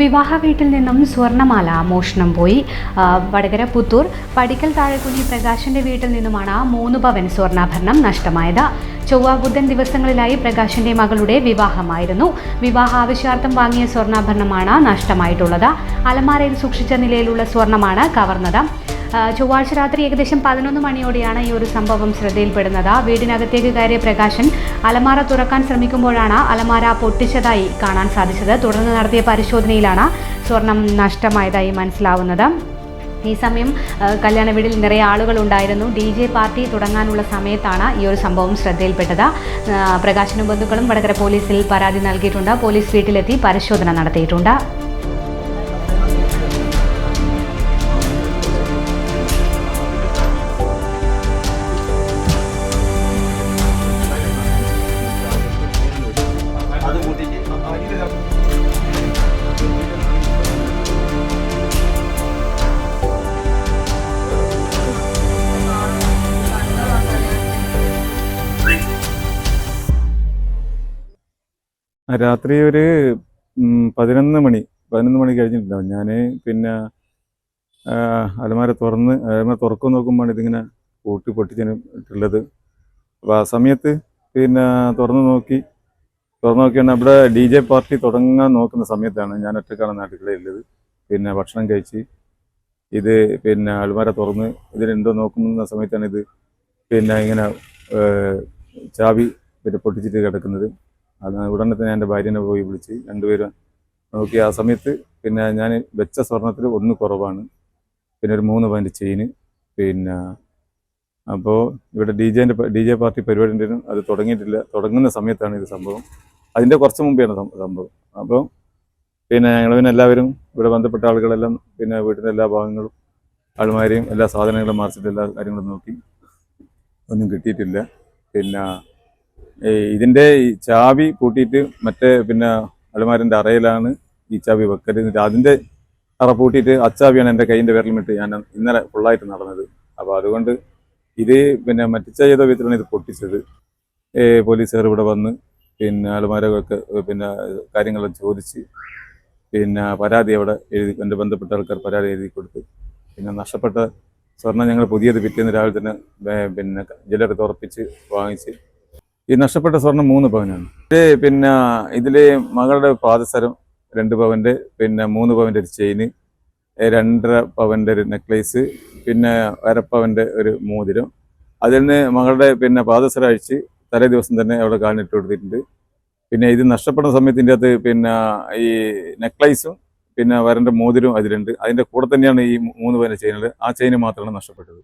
വിവാഹ വീട്ടിൽ നിന്നും സ്വർണ്ണമാല മോഷണം പോയി. വടകര പുത്തൂർ പടിക്കൽ താഴെക്കുഞ്ഞി പ്രകാശിന്റെ വീട്ടിൽ നിന്നുമാണ് 3 പവൻ സ്വർണ്ണാഭരണം നഷ്ടമായത്. ചൊവ്വ ബുധൻ ദിവസങ്ങളിലായി പ്രകാശിന്റെ മകളുടെ വിവാഹമായിരുന്നു. വിവാഹ ആവശ്യാർത്ഥം വാങ്ങിയ സ്വർണ്ണാഭരണമാണ് നഷ്ടമായിട്ടുള്ളത്. അലമാരയിൽ സൂക്ഷിച്ച നിലയിലുള്ള സ്വർണ്ണമാണ് കവർന്നത്. ചൊവ്വാഴ്ച രാത്രി ഏകദേശം 11 മണിയോടെയാണ് ഈ ഒരു സംഭവം ശ്രദ്ധയിൽപ്പെടുന്നത്. വീടിനകത്തേക്ക് കയറിയ പ്രകാശൻ അലമാര തുറക്കാൻ ശ്രമിക്കുമ്പോഴാണ് അലമാര പൊട്ടിച്ചതായി കാണാൻ സാധിച്ചത്. തുടർന്ന് നടത്തിയ പരിശോധനയിലാണ് സ്വർണം നഷ്ടമായതായി മനസ്സിലാവുന്നത്. ഈ സമയം കല്യാണ വീട്ടിൽ നിറയെ ആളുകളുണ്ടായിരുന്നു. DJ പാർട്ടി തുടങ്ങാനുള്ള സമയത്താണ് ഈ ഒരു സംഭവം ശ്രദ്ധയിൽപ്പെട്ടത്. പ്രകാശനും ബന്ധുക്കളും വടകര പോലീസിൽ പരാതി നൽകിയിട്ടുണ്ട്. പോലീസ് വീട്ടിലെത്തി പരിശോധന നടത്തിയിട്ടുണ്ട്. രാത്രി ഒരു 11 മണി കഴിഞ്ഞിട്ടുണ്ടാവും. ഞാൻ പിന്നെ അലമാര തുറക്കും നോക്കുമ്പോൾ ഇതിങ്ങനെ പൊട്ടിച്ചിട്ടുള്ളത്. അപ്പോൾ ആ സമയത്ത് പിന്നെ തുറന്നു നോക്കിയാണ് അവിടെ DJ പാർട്ടി തുടങ്ങാൻ നോക്കുന്ന സമയത്താണ് ഞാൻ ഒറ്റക്കാണ് നാട്ടിലുള്ളത്. പിന്നെ ഭക്ഷണം കഴിച്ച് ഇത് പിന്നെ അലമാര തുറന്ന് ഇതിലുണ്ടോ നോക്കുന്ന സമയത്താണ് ഇത് പിന്നെ ഇങ്ങനെ ചാവി പിന്നെ പൊട്ടിച്ചിട്ട് കിടക്കുന്നത്. അത് ഉടനെ തന്നെ എൻ്റെ ഭാര്യനെ പോയി വിളിച്ച് രണ്ടുപേരും നോക്കി. ആ സമയത്ത് പിന്നെ ഞാൻ വെച്ച സ്വർണത്തിൽ 1 കുറവാണ്. പിന്നെ ഒരു 3 പവൻ്റെ ചെയിന്. പിന്നെ അപ്പോൾ ഇവിടെ DJ പാർട്ടി പരിപാടി ഉണ്ടായിരുന്നു. അത് തുടങ്ങിയിട്ടില്ല. തുടങ്ങുന്ന സമയത്താണ് ഇത് സംഭവം. അതിൻ്റെ കുറച്ച് മുമ്പെയാണ് സംഭവം. അപ്പോൾ പിന്നെ ഞങ്ങൾ പിന്നെ എല്ലാവരും ഇവിടെ ബന്ധപ്പെട്ട ആളുകളെല്ലാം പിന്നെ വീട്ടിൻ്റെ എല്ലാ ഭാഗങ്ങളും ആൾമാരെയും എല്ലാ സാധനങ്ങളും മറിച്ചിട്ട് എല്ലാ കാര്യങ്ങളും നോക്കി. ഒന്നും കിട്ടിയിട്ടില്ല. പിന്നെ ഇതിൻ്റെ ഈ ചാവി പൂട്ടിയിട്ട് മറ്റേ പിന്നെ അലമാരൻ്റെ അറയിലാണ് ഈ ചാവി വെക്കൽ. എന്നിട്ട് അതിൻ്റെ അറ പൂട്ടിയിട്ട് അച്ചാവിയാണ് എൻ്റെ കൈയിൻ്റെ വിരലിമിട്ട് ഞാൻ ഇന്നലെ ഫുള്ളായിട്ട് നടന്നത്. അപ്പോൾ അതുകൊണ്ട് ഇത് പിന്നെ മറ്റിച്ച ചെയ്ത വിധത്തിലാണ് ഇത് പൊട്ടിച്ചത്. പോലീസുകാർ ഇവിടെ വന്ന് പിന്നെ അലമാരൊക്കെ പിന്നെ കാര്യങ്ങളെല്ലാം ചോദിച്ച് പിന്നെ പരാതി അവിടെ എൻ്റെ ബന്ധപ്പെട്ട ആൾക്കാർ പരാതി എഴുതി കൊടുത്ത് പിന്നെ നഷ്ടപ്പെട്ട സ്വർണ്ണം ഞങ്ങൾ പുതിയത് പിറ്റേന്ന് രാവിലെ തന്നെ പിന്നെ ജ്വല്ലറി തുറപ്പിച്ച് വാങ്ങിച്ച്. ഈ നഷ്ടപ്പെട്ട സ്വർണം 3 പവനാണ്. പിന്നെ ഇതിൽ മകളുടെ പാദസരം 2 പവൻ്റെ, പിന്നെ 3 പവൻ്റെ ഒരു ചെയിന്, 2.5 പവൻ്റെ ഒരു നെക്ലേസ്, പിന്നെ 1.5 പവൻ്റെ ഒരു മോതിരം. അതിൽ നിന്ന് മകളുടെ പിന്നെ പാദസരം അഴിച്ച് തലേ ദിവസം തന്നെ അവിടെ കാലിനിട്ട് കൊടുത്തിട്ടുണ്ട്. പിന്നെ ഇത് നഷ്ടപ്പെടുന്ന സമയത്തിൻ്റെ അകത്ത് പിന്നെ ഈ നെക്ലേസും പിന്നെ വരൻ്റെ മോതിരവും അതിലുണ്ട്. അതിൻ്റെ കൂടെ തന്നെയാണ് ഈ 3 പവൻ്റെ ചെയിനുള്ളത്. ആ ചെയിന് മാത്രമാണ് നഷ്ടപ്പെട്ടത്.